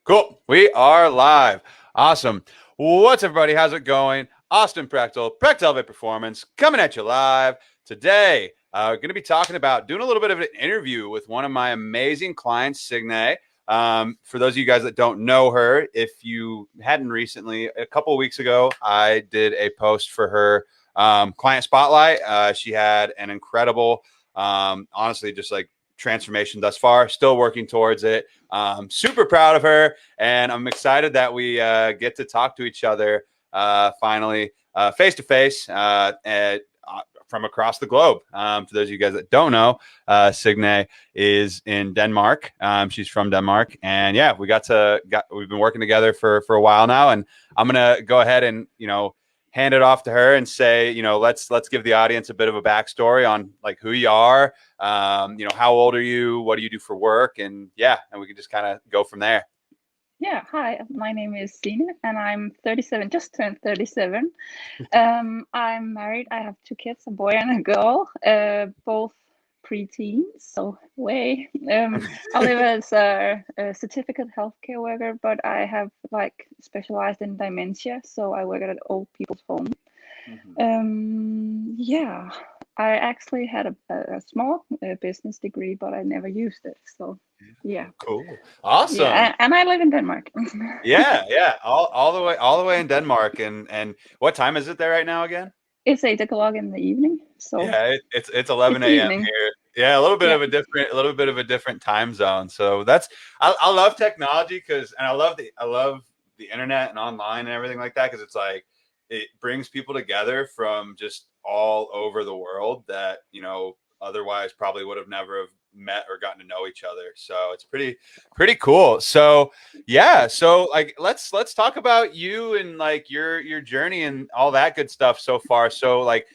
Cool. We are live. Awesome. What's everybody? How's it going? Austin prechtelevate Performance coming at you live today. We're going to be talking about doing a little bit of an interview with one of my amazing clients, Signe. For those of you guys that don't know her, if you hadn't recently, a couple of weeks ago, I did a post for her client spotlight. She had an incredible, honestly, just like transformation thus far. Still working towards it. Super proud of her, and I'm excited that we get to talk to each other finally face to face from across the globe. For those of you guys that don't know, Signe is in Denmark. She's from Denmark, and yeah, we've been working together for a while now, and I'm gonna go ahead and hand it off to her and say, let's give the audience a bit of a backstory on like who you are, how old are you, what do you do for work, and we can just kind of go from there. Yeah, hi, my name is Signe and I'm 37, just turned 37. I'm married. I have two kids, a boy and a girl, both preteens, so way. I live as a certificate healthcare worker, but I have like specialized in dementia, so I work at an old people's home. Yeah, I actually had a small business degree, but I never used it. So yeah, Cool. Awesome. yeah, and I live in Denmark. Yeah. All the way in Denmark. And what time is it there right now again? It's 8 o'clock in the evening, so Yeah, it's 11 it's a.m. evening. here. Yeah, Yeah, a little bit of a different time zone. So I love technology and I love the internet and online and everything like that, because it's like it brings people together from just all over the world that otherwise probably would have never have met or gotten to know each other. So it's pretty cool. So yeah, so like let's talk about you and like your journey and all that good stuff so far. So like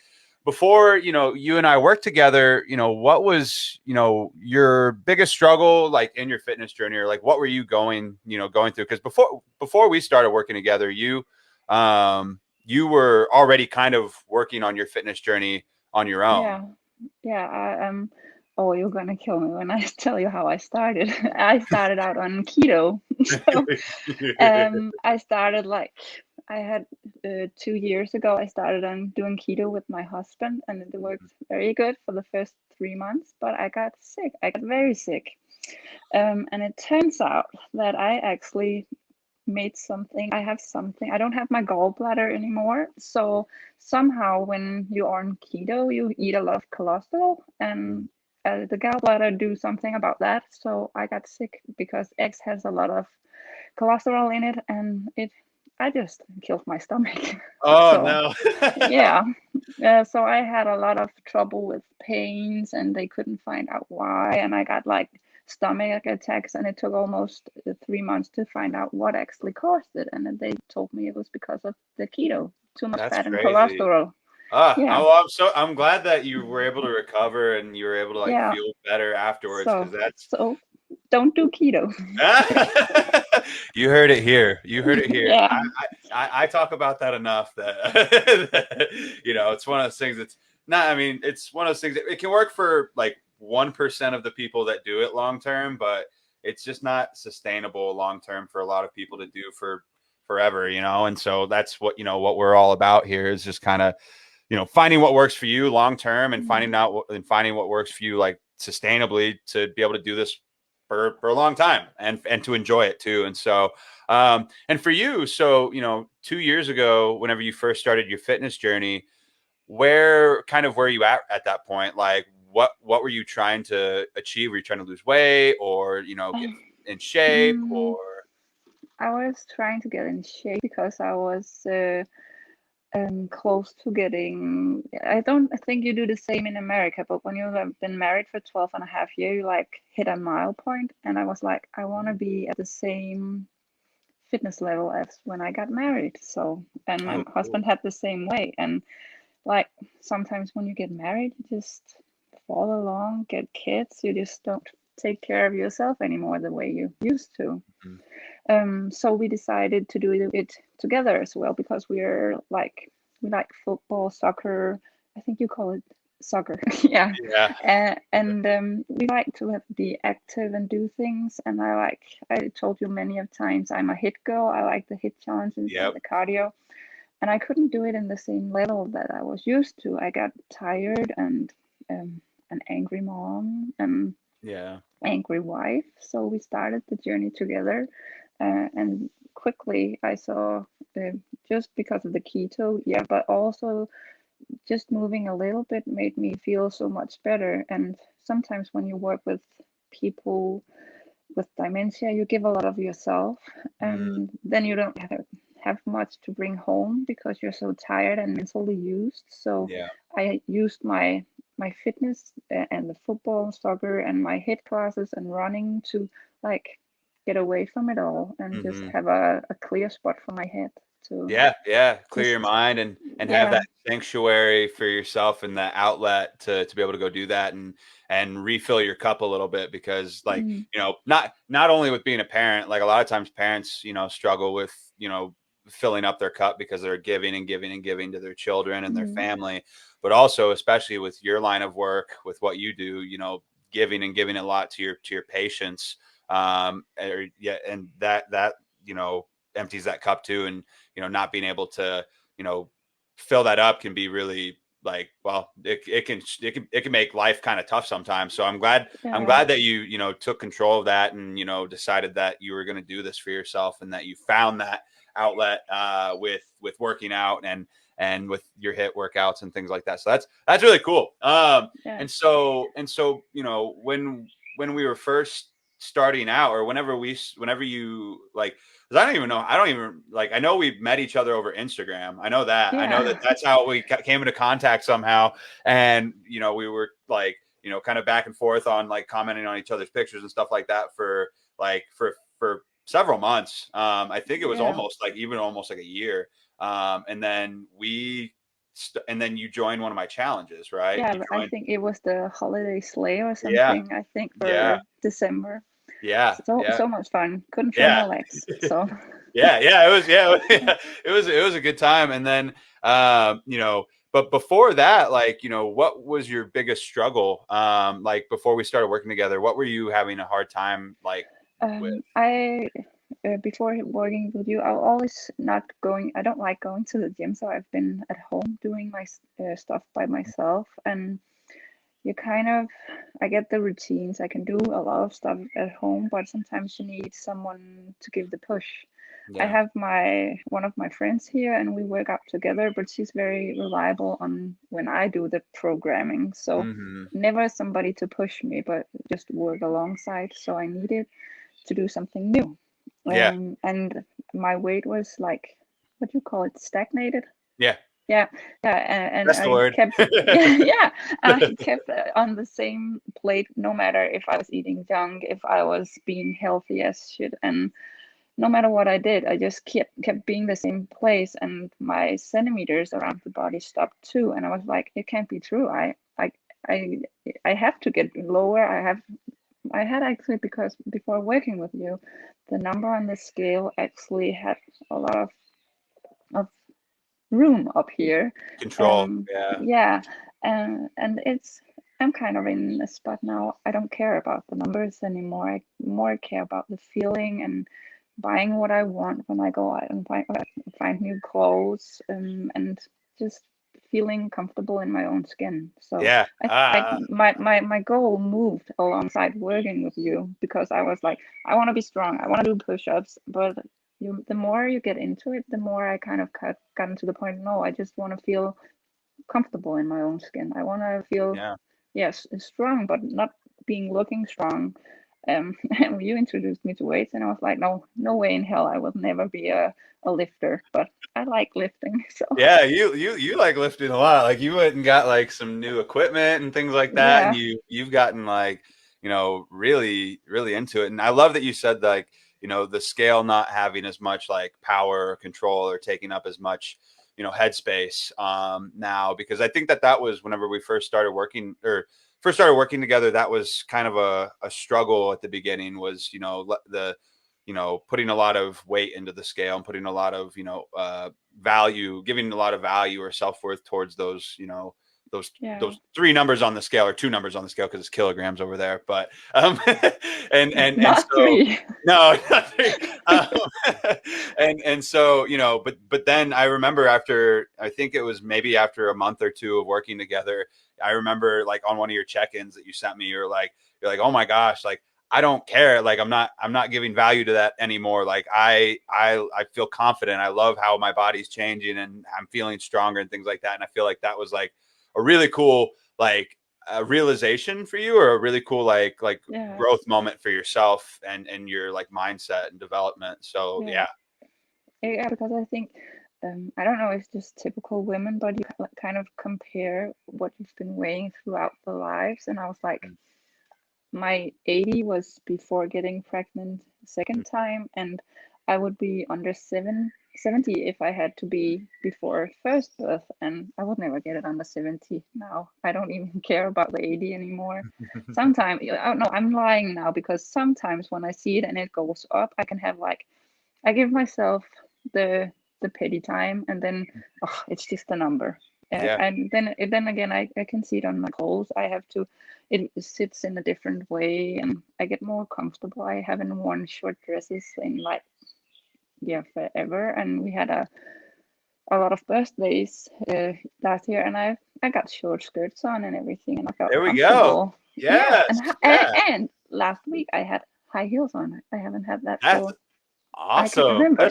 before you and I worked together, what was your biggest struggle like in your fitness journey, or like what were you going through? Because before we started working together, you were already kind of working on your fitness journey on your own. yeah, yeah. Oh, you're gonna kill me when I tell you how I started. I started out on keto, so I started like I had 2 years ago. I started on doing keto with my husband, and it worked very good for the first 3 months. But I got sick. I got very sick, and it turns out that I actually made something. I have something. I don't have my gallbladder anymore. So somehow, when you're on keto, you eat a lot of cholesterol, and the gallbladder do something about that. So I got sick because eggs has a lot of cholesterol in it, and I just killed my stomach. Oh So no. yeah, so I had a lot of trouble with pains, and they couldn't find out why, and I got like stomach attacks, and it took almost 3 months to find out what actually caused it, and then they told me it was because of the keto, too much That's fat and crazy. cholesterol. Yeah, I'm glad that you were able to recover and you were able to like yeah. feel better afterwards, So because that's so don't do keto. you heard it here. You heard it here. Yeah, I talk about that enough that, it's one of those things that's not, I mean, it's one of those things that it can work for like 1% of the people that do it long term, but it's just not sustainable long term for a lot of people to do for forever, and so that's what we're all about here, is just kind of finding what works for you long term, and finding what works for you like sustainably, to be able to do this for a long time, and to enjoy it too. And so and for you, so 2 years ago, whenever you first started your fitness journey, where you at that point? Like what were you trying to achieve? Were you trying to lose weight, or get in shape, mm, or I was trying to get in shape because I was close to getting. I don't think you do the same in America, but when you have been married for 12 and a half years, you like hit a mile point, and I was like, I want to be at the same fitness level as when I got married. So, and my oh husband cool. had the same way. And like sometimes when you get married, you just fall along, get kids, you just don't take care of yourself anymore the way you used to. Mhm. So we decided to do it together as well because we like football, soccer. I think you call it soccer. Yeah. Yeah. And we like to be active and do things. And I told you many of times, I'm a hit girl. I like the hit challenges and Yep. the cardio. And I couldn't do it in the same level that I was used to. I got tired and an angry mom and Yeah. angry wife. So we started the journey together. And quickly I saw, uh, just because of the keto, yeah, but also just moving a little bit made me feel so much better. And sometimes when you work with people with dementia, you give a lot of yourself, Mm, and then you don't have much to bring home because you're so tired and mentally used. So yeah. I used my fitness and the football, soccer, and my HIIT classes and running to like get away from it all and just Hmm. have a clear spot for my head to Yeah, yeah. Clear your just, mind and have yeah. that sanctuary for yourself and that outlet to be able to go do that and refill your cup a little bit because like, Mm, not only with being a parent, like a lot of times parents, struggle with, filling up their cup because they're giving and giving and giving to their children and their mm, family, but also especially with your line of work, with what you do, giving and giving a lot to your patients. Yeah, and that, empties that cup too. And not being able to, you know, fill that up can be really like, well, it can make life kind of tough sometimes. So I'm yeah, glad that you took control of that and, decided that you were going to do this for yourself and that you found that outlet with working out and with your HIIT workouts and things like that. So that's really cool. yeah, And so, when we were first starting out or whenever you like, because I don't even like, I know we've met each other over Instagram. I know that yeah, that's how we came into contact somehow. And, we were like, kind of back and forth on like commenting on each other's pictures and stuff like that for several months. I think it was yeah. almost like a year. And then and then you joined one of my challenges, right? Yeah, You I joined. think it was the holiday sleigh or Yeah. something, I think Yeah. for December. Yeah. So Yeah. much fun. Couldn't feel Yeah. my legs. So Yeah, it was, it was a good time. And then, but before that, like, what was your biggest struggle? Like before we started working together, what were you having a hard time like with? I before working with you, I always not going. I don't like going to the gym, so I've been at home doing my stuff by myself. And you kind of, I get the routines. I can do a lot of stuff at home, but sometimes you need someone to give the push. I Yeah. have one of my friends here and we work out together, but she's very reliable on when I do the programming. So Hmm. never somebody to push me, but just work alongside. So I needed to do something new. Yeah. And my weight was like, what do you call it, stagnated? Yeah. Yeah, yeah, and That's the I word. kept, yeah, yeah, I kept on the same plate, no matter if I was eating junk, if I was being healthy as shit, and no matter what I did, I just kept being the same place, and my centimeters around the body stopped too, and I was like, it can't be true. I, I have to get lower. I had actually, because before working with you, the number on the scale actually had a lot of room up here. Control. Yeah. Yeah, and it's, I'm kind of in a spot now. I don't care about the numbers anymore. I more care about the feeling and buying what I want when I go out and find new clothes, and just feeling comfortable in my own skin. So Yeah. I my goal moved alongside working with you because I was like, I want to be strong. I want to do push-ups, but the more you get into it, the more I kind of gotten to the point, no, I just want to feel comfortable in my own skin. I want to feel, Yeah. yes, strong, but not being looking strong. And you introduced me to weights, and I was like, no, no way in hell, I will never be a lifter, but I like lifting. So Yeah, you like lifting a lot. Like you went and got like some new equipment and things like that, and yeah, you've gotten like, really really into it. And I love that you said like, the scale not having as much like power or control or taking up as much, headspace now, because I think that was whenever we first started working together, that was kind of a struggle at the beginning was, putting a lot of weight into the scale and putting a lot of, giving a lot of value or self-worth towards those, Yeah. 3 numbers on the scale, or 2 numbers on the scale because it's kilograms over there. But and Not so three. no, not 3. Um, and so, but then I remember, after, I think it was maybe after a month or 2 of working together, I remember, like, on one of your check-ins that you sent me, you're like, oh my gosh, like, I don't care. Like, I'm not giving value to that anymore. Like, I feel confident. I love how my body's changing and I'm feeling stronger and things like that. And I feel like that was like a really cool, like, realization for you, or a really cool, like Yeah. growth moment for yourself and your, like, mindset and development. So Yeah. yeah. Yeah, because I think I don't know if it's just typical women, but you kind of compare what you've been weighing throughout the lives. And I was like, my 80 was before getting pregnant second time, and I would be under 70 if I had to be before first birth, and I would never get it under 70 now. I don't even care about the 80 anymore. Sometimes, oh no, I'm lying now, because sometimes when I see it and it goes up, I can have, like, I give myself the petty time, and then it's just a number. Yeah. And then again, I can see it on my clothes. I have to. It sits in a different way, and I get more comfortable. I haven't worn short dresses in, like, forever, and we had a lot of birthdays last year, and I got short skirts on and everything, and I felt There we go. comfortable. Yeah, Yes. and last week I had high heels on. I haven't had that That's for, I can awesome. remember.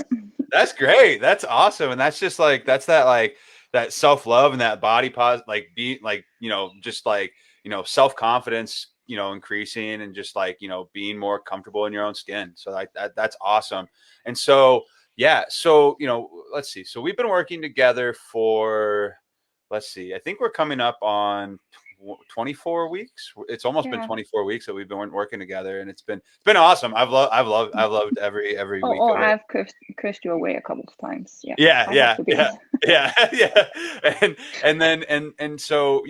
That's great. That's awesome. And that's just like, that's that, like, that self-love and that body like, be like, just like, self-confidence, increasing, and just like, being more comfortable in your own skin. So that's awesome. And so, yeah. So, let's see. So we've been working together for, let's see, I think we're coming up on 24 weeks. It's almost been Yeah. 24 weeks that we've been working together, and it's been awesome. I've loved every week Oh, of it. I've cursed you away a couple of times. Yeah, Yeah, I have yeah, to be yeah, honest. yeah, yeah. And then and so,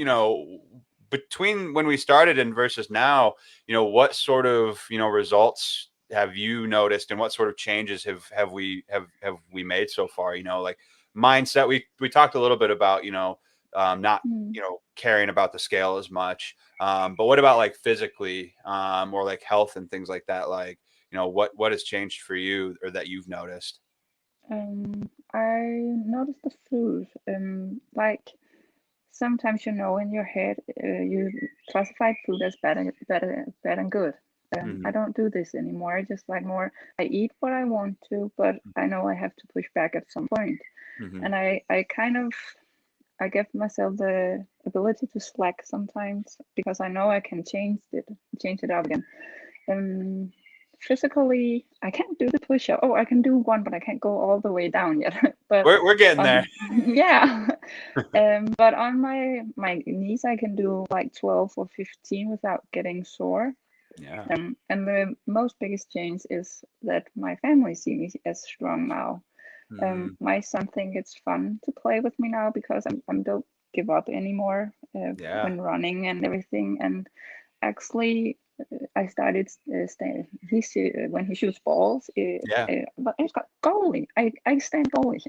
between when we started and versus now, what sort of, results have you noticed, and what sort of changes have we made so far? Like, mindset. We talked a little bit about, not, Mm. caring about the scale as much. But what about, like, physically, or like health and things like that? Like, what has changed for you, or that you've noticed? I noticed the food. Like, sometimes, in your head, you classify food as bad and good. I Mhm. don't do this anymore. I just, like, more. I eat what I want to, but I know I have to push back at some point. Mhm. And I kind of, I give myself the ability to slack sometimes, because I know I can change it up again. Physically, I can't do the push-up. Oh, I can do one, but I can't go all the way down yet. But We're getting there. yeah. But on my knees, I can do like 12 or 15 without getting sore. Yeah. And the most biggest change is that my family see me as strong now. Mhm. My son think it's fun to play with me now, because I don't give up anymore Yeah. when running and everything. And actually, I started when he shoots balls. Yeah. But it's got goalie. I stand goalie,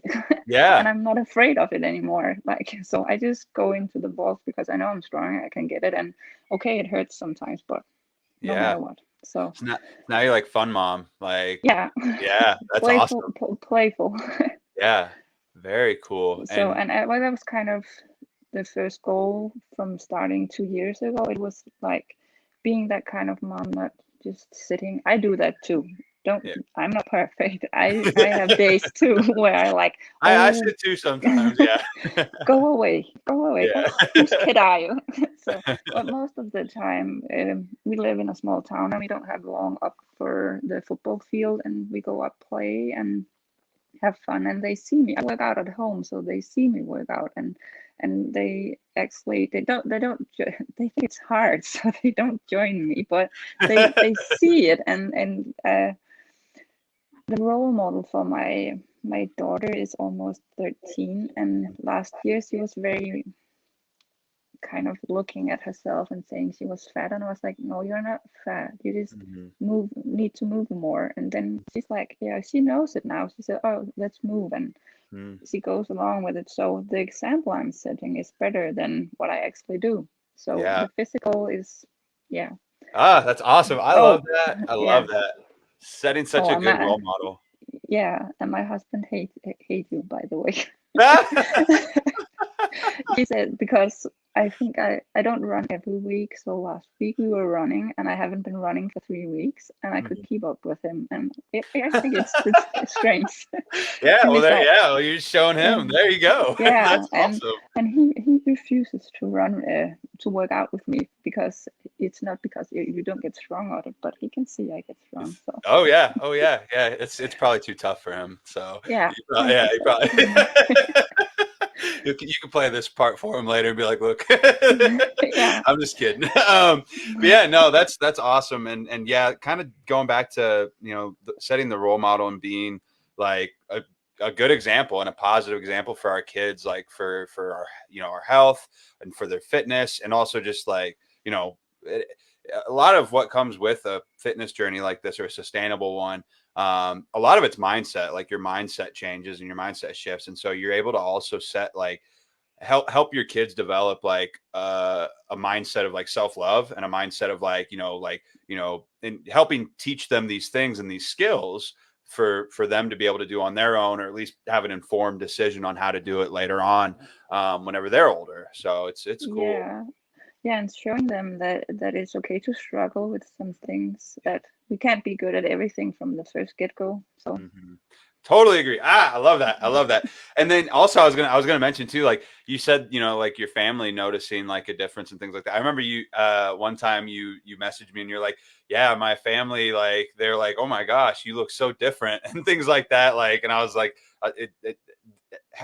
Yeah. and I'm not afraid of it anymore. Like, so I just go into the balls because I know I'm strong. I can get it, and okay, it hurts sometimes, but no Yeah. matter what. So So now you're like fun mom. Like, yeah, yeah, that's playful, awesome. playful. Yeah. Very cool. So, And and well, that was kind of the first goal from starting 2 years ago. It was like being that kind of mom, not just sitting. I do that too. Don't, yeah. I'm not perfect. I have days too where I like, I oh, sit too sometimes. Yeah. go away. Yeah. Whose kid are you? So, but most of the time, we live in a small town, and we don't have long up for the football field, and we go up, play, and have fun. And they see me. I work out at home, so they see me work out, and they actually, they think it's hard, so they don't join me, but they see it. And the role model for my daughter is almost 13, and last year she was very kind of looking at herself and saying she was fat, and I was like, no, you're not fat, you just Mhm. need to move more. And then she's like, yeah, she knows it now. She said, oh, let's move. And she goes along with it. So the example I'm setting is better than what I actually do. So Yeah. the physical is, yeah. Ah, that's awesome. I love Oh, that. I yeah. love that. Setting such Oh, a good role model. yeah, and my husband hate you, by the way. He said, because I think I don't run every week. So last week we were running, and I haven't been running for 3 weeks, and I could keep up with him. And I think it's strange. Yeah, And well, he's there, like, yeah, well, you're showing him. There you go. yeah, That's awesome. and he refuses to run to work out with me, because it's not because you don't get strong at it, but he can see I get strong. So Oh yeah, oh yeah, yeah. It's probably too tough for him. So yeah, I yeah, think he so. probably. You can play this part for him later and be like, "Look, Yeah. I'm just kidding." But yeah, no, that's awesome, and yeah, kind of going back to setting the role model and being like a good example and a positive example for our kids, like for our our health and for their fitness, and also just like a lot of what comes with a fitness journey like this, or a sustainable one, a lot of it's mindset. Like your mindset changes and your mindset shifts, and so you're able to also set like help your kids develop like a mindset of like self-love, and a mindset of like and helping teach them these things and these skills for them to be able to do on their own, or at least have an informed decision on how to do it later on, whenever they're older. So it's cool. Yeah. Yeah, and showing them that it's okay to struggle with some things, that we can't be good at everything from the first get-go. So Mm-hmm. Totally agree. Ah, I love that. I love that. And then also I was gonna mention too, like you said, like your family noticing like a difference and things like that. I remember you one time you messaged me and you're like, yeah, my family, like they're like, oh my gosh, you look so different and things like that. Like, and I was like,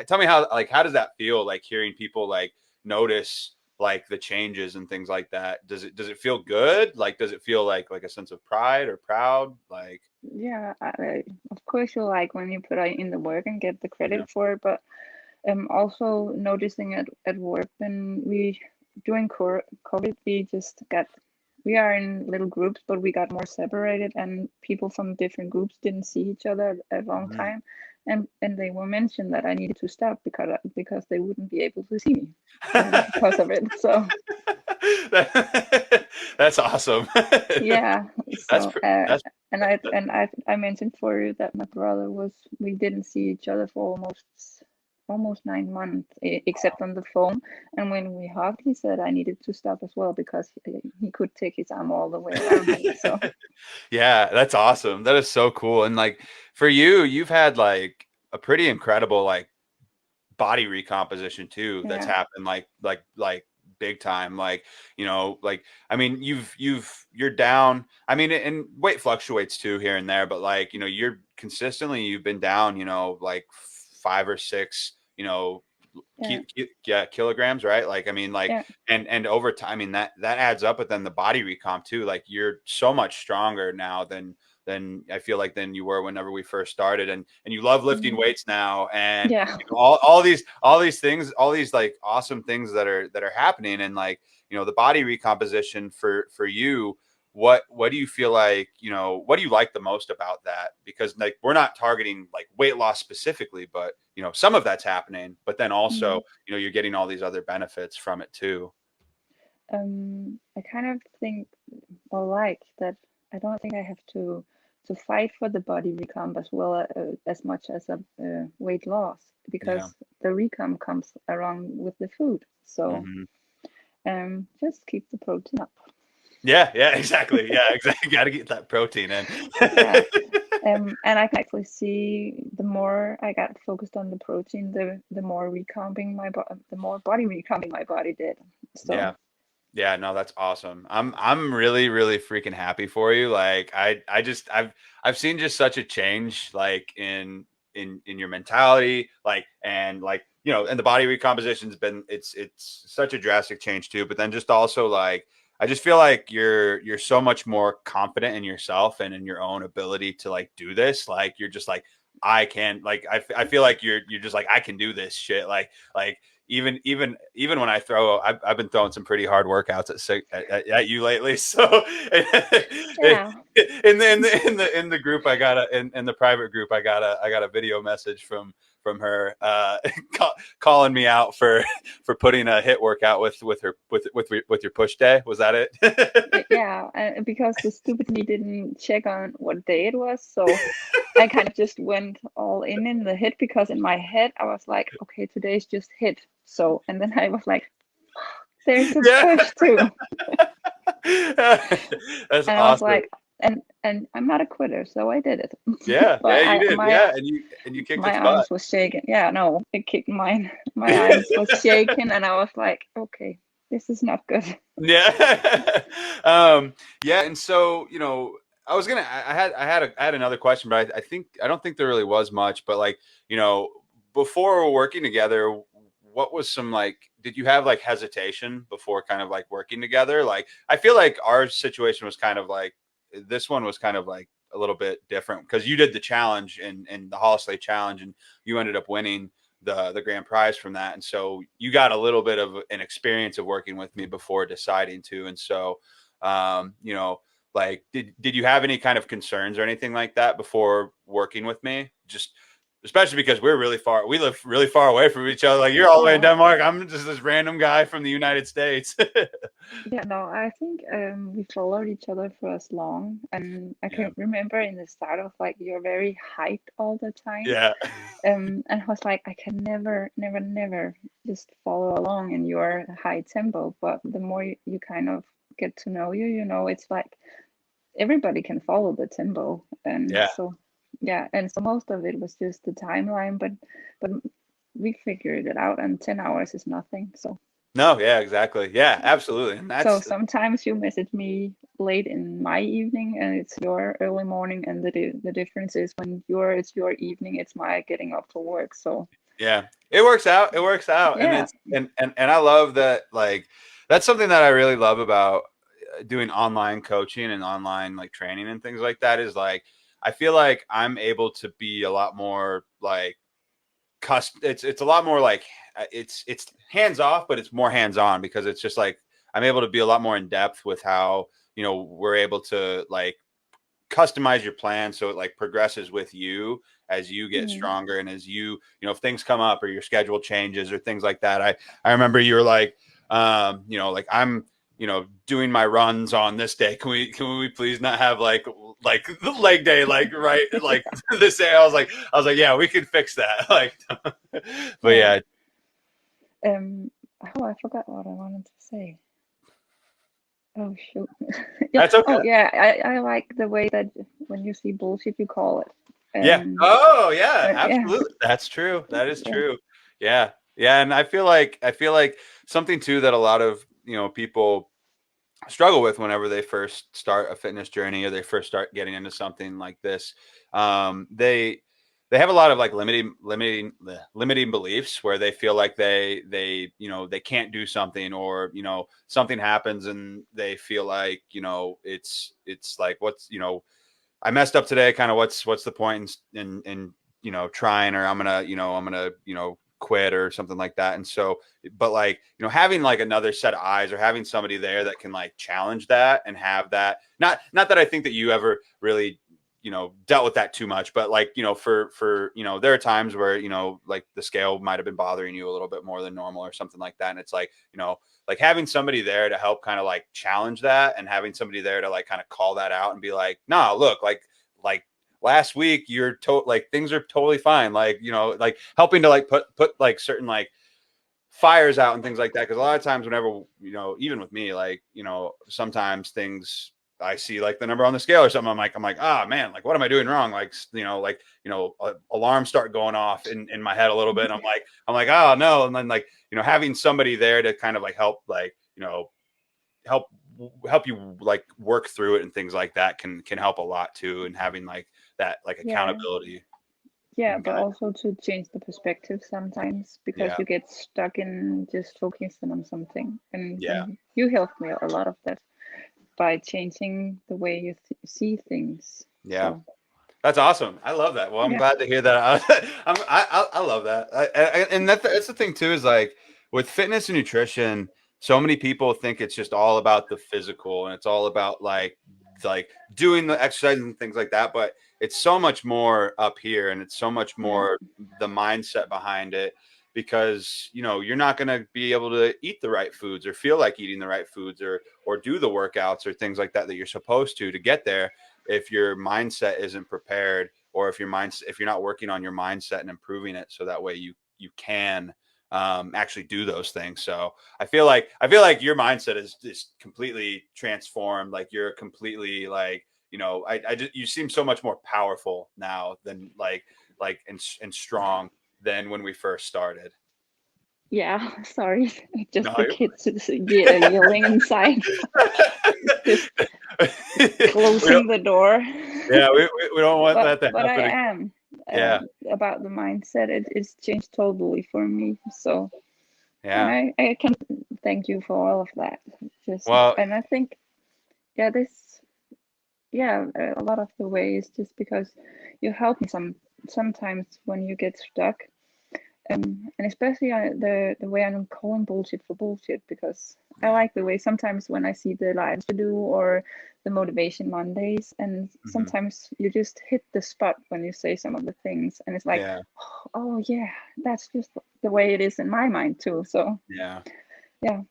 tell me how does that feel, like hearing people like notice like the changes and things like that? Does it feel good? Like, does it feel like a sense of pride or proud? Like, yeah, of course you like when you put in the work and get the yeah. credit for it, but also noticing at work, when we during COVID, we are in little groups, but we got more separated, and people from different groups didn't see each other a long Mhm. time, and they were mentioned that I needed to stop because they wouldn't be able to see me because of it. So That's awesome. yeah, That's so that's I mentioned for you that my brother we didn't see each other for almost 9 months, except on the phone. And when we hugged, he said I needed to stop as well, because he could take his arm all the way around me. So yeah, that's awesome. That is so cool. And like for you, you've had like a pretty incredible like body recomposition too that's yeah, happened like big time. Like like I mean you're down. I mean, and weight fluctuates too here and there, but like you're consistently, you've been down like 5 or 6 yeah, yeah, kilograms, right? Like I mean, like, yeah, and over time, I mean that adds up. But then the body recomp too, like you're so much stronger now than I feel like than you were whenever we first started, and you love lifting mhm, weights now, and yeah. all these things, all these like awesome things that are happening, and like the body recomposition for you. What do you feel like, what do you like the most about that? Because like we're not targeting like weight loss specifically, but some of that's happening, but then also Mhm. you're getting all these other benefits from it too. I kind of think, or like that, I don't think I have to fight for the body recomp as well, as much as a weight loss, Yeah. because the recomp comes along with the food. So Hmm. just keep the protein up. Yeah, yeah, exactly. Yeah, exactly. Got to get that protein in. Yeah. And I can actually see, the more I got focused on the protein, the more the more body recomping my body did. Yeah. So Yeah, no, that's awesome. I'm really really freaking happy for you. Like I just I've seen just such a change like in your mentality, like, and like and the body recomposition's been, it's such a drastic change too, but then just also like I just feel like you're so much more confident in yourself and in your own ability to like do this. Like you're just like, I can, like I feel like you're just like, I can do this shit. Like even when I've been throwing some pretty hard workouts at you lately. So yeah. in the group, I got in the private group, I got a video message from her calling me out for putting a HIIT workout with your push day. Was that it? Yeah, because the stupid me didn't check on what day it was, so I kind of just went all in the HIIT, because in my head I was like, okay, today's just HIIT. So, and then I was like, there's a push too. That's And I was awesome. like, and I'm not a quitter, so I did it. Yeah, But yeah, you did. my And you kicked its my butt. arms was shaking. Yeah, no, it kicked mine. My arms was shaking, and I was like, okay, this is not good. Yeah. Yeah. And so, I had another question, but I don't think there really was much, but like, before working together, what was some like, did you have like hesitation before kind of like working together? Like, I feel like our situation was kind of like, this one was kind of like a little bit different because you did the challenge and the 𝗱cie challenge, and you ended up winning the grand prize from that, and so you got a little bit of an experience of working with me before deciding to. And so like did you have any kind of concerns or anything like that before working with me? Just especially because we live really far away from each other. Like, you're all the way in Denmark, I'm just this random guy from the United States. Yeah, no, I think we followed each other for as long, and I Yeah. can remember in the start of like you're very hyped all the time. Yeah. And I was like, I can never just follow along in your high tempo. But the more you kind of get to know it's like everybody can follow the tempo. And Yeah. so, yeah, and so most of it was just the timeline, but we figured it out, and 10 hours is nothing. So, No, yeah, exactly. Yeah, absolutely. And so that's sometimes you message me late in my evening and it's your early morning, and the difference is when it's your evening, it's my getting up for work. So yeah, it works out. It works out. And yeah. it's and I love that. Like, that's something that I really love about doing online coaching and online like training and things like that, is like, I feel like I'm able to be a lot more like it's a lot more like it's hands off, but it's more hands on, because it's just like I'm able to be a lot more in depth with how we're able to like customize your plan so it like progresses with you as you get Mm. stronger, and as if things come up or your schedule changes or things like that. I remember you were like, like, I'm doing my runs on this day, can we please not have like the leg day like right like this day? I was like, yeah, we could fix that. Like, but Yeah. yeah. Oh, I forgot what I wanted to say. Oh shoot. Yeah. That's okay. Oh yeah, I like the way that when you see bullshit you call it. Yeah. Oh yeah, Yeah. absolutely. That's true. That is Yeah. true. Yeah. Yeah. And I feel like something too that a lot of, people struggle with whenever they first start a fitness journey or they first start getting into something like this. They have a lot of like limiting beliefs where they feel like they can't do something, or something happens and they feel like it's like, I messed up today. Kind of what's the point in trying, or I'm gonna quit or something like that. And so, but like having like another set of eyes, or having somebody there that can like challenge that and have that. Not that I think that you ever really dealt with that too much, but like for there are times where like the scale might have been bothering you a little bit more than normal or something like that, and it's like like having somebody there to help kind of like challenge that, and having somebody there to like kind of call that out and be like, nah, look, like last week like things are totally fine, like like helping to like put like certain like fires out and things like that. Because a lot of times whenever even with me, like sometimes things, I see like the number on the scale or something, I'm like, ah, man, like what am I doing wrong? Like alarms start going off in my head a little bit, and I'm like, oh no. And then like having somebody there to kind of like help, like help help you like work through it and things like that can help a lot too. And having like that like Yeah. accountability. Yeah, And but kind of, also to change the perspective sometimes, because yeah, you get stuck in just focusing on something. yeah, And you helped me a lot of that by changing the way you see things. yeah. So That's awesome. I love that. Well, I'm yeah. glad to hear that. I love that. And that's the thing too, is like with fitness and nutrition, so many people think it's just all about the physical, and it's all about like doing the exercise and things like that. But it's so much more up here, and it's so much more the mindset behind it, because you're not going to be able to eat the right foods or feel like eating the right foods or do the workouts or things like that you're supposed to get there if your mindset isn't prepared, or if you're not working on your mindset and improving it so that way you can actually do those things. So I feel like your mindset is just completely transformed. Like you're completely like, you seem so much more powerful now than and strong than when we first started. Yeah, sorry. Just No, the kids yelling inside. Just closing the door. Yeah, we don't want that to but I happen. am. Yeah. About the mindset, it's changed totally for me. So, Yeah. and I can thank you for all of that. Well, And I think, a lot of the ways, just because you help me sometimes when you get stuck. And especially the way I'm calling bullshit for bullshit, because I like the way sometimes when I see the lives you do or the motivation Mondays, and sometimes you just hit the spot when you say some of the things, and it's like, oh yeah, that's just the way it is in my mind too. So yeah,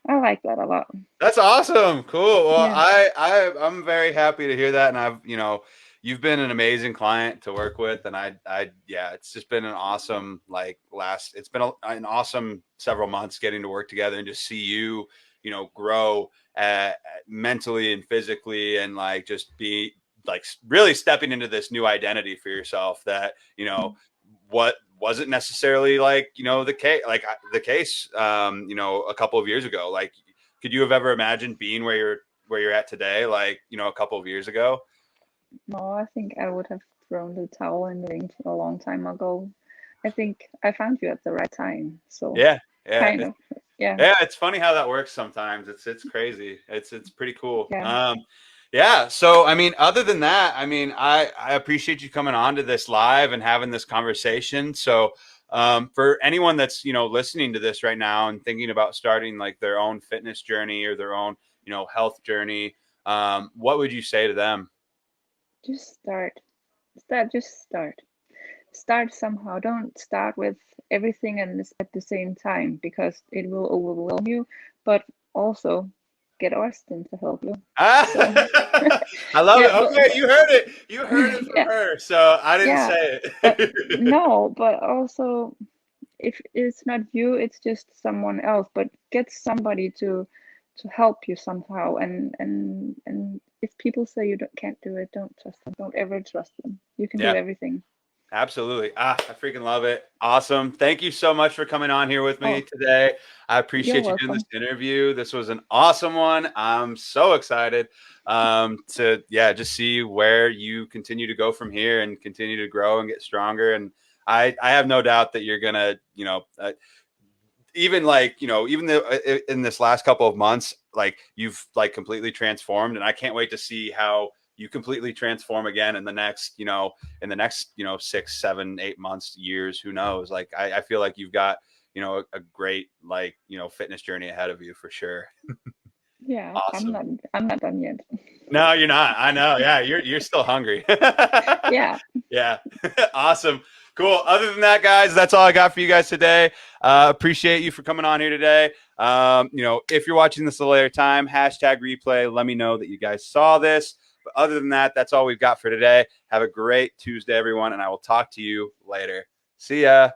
I like that a lot. that's awesome. Cool. Well, Yeah. I'm very happy to hear that, and you've been an amazing client to work with, and it's just been an awesome it's been an awesome several months getting to work together and just see you grow mentally and physically, and just be really stepping into this new identity for yourself that what wasn't necessarily the case a couple of years ago. Like, could you have ever imagined being where you're at today, a couple of years ago? No, I think I would have thrown the towel in the ring a long time ago. I think I found you at the right time. So Yeah. kind of, yeah. Yeah, it's funny how that works sometimes. It's crazy. It's pretty cool. Yeah. Yeah. So I mean, other than that, I mean, I appreciate you coming on to this live and having this conversation. So for anyone that's listening to this right now and thinking about starting their own fitness journey or their own health journey, what would you say to them? Just start. Start somehow. Don't start with everything at the same time, because it will overwhelm you. But also get Austin to help you. So I love it. but Okay, you heard it. You heard it from yeah, her. So I didn't yeah. say But it. no, but also, if it's not you, it's just someone else. But get somebody to help you somehow. And if people say you can't do it, don't trust them. Don't ever trust them. You can do Yeah. everything. Absolutely. I freaking love it. Awesome. Thank you so much for coming on here with me Oh, today. I you're appreciate you doing this welcome. interview. This was an awesome one. I'm so excited to just see where you continue to go from here and continue to grow and get stronger. And I have no doubt that you're gonna, even even though in this last couple of months, you've completely transformed, and I can't wait to see how you completely transform again in the next 6, 7, 8 months, years, who knows. I feel like you've got a great fitness journey ahead of you for sure. Yeah, Awesome. I'm not done yet. No, you're not. I know. Yeah, you're still hungry. Yeah. Yeah. Awesome. Cool. Other than that, guys, that's all I got for you guys today. Appreciate you for coming on here today. If you're watching this at a later time, #replay, let me know that you guys saw this. But other than that, that's all we've got for today. Have a great Tuesday, everyone, and I will talk to you later. See ya.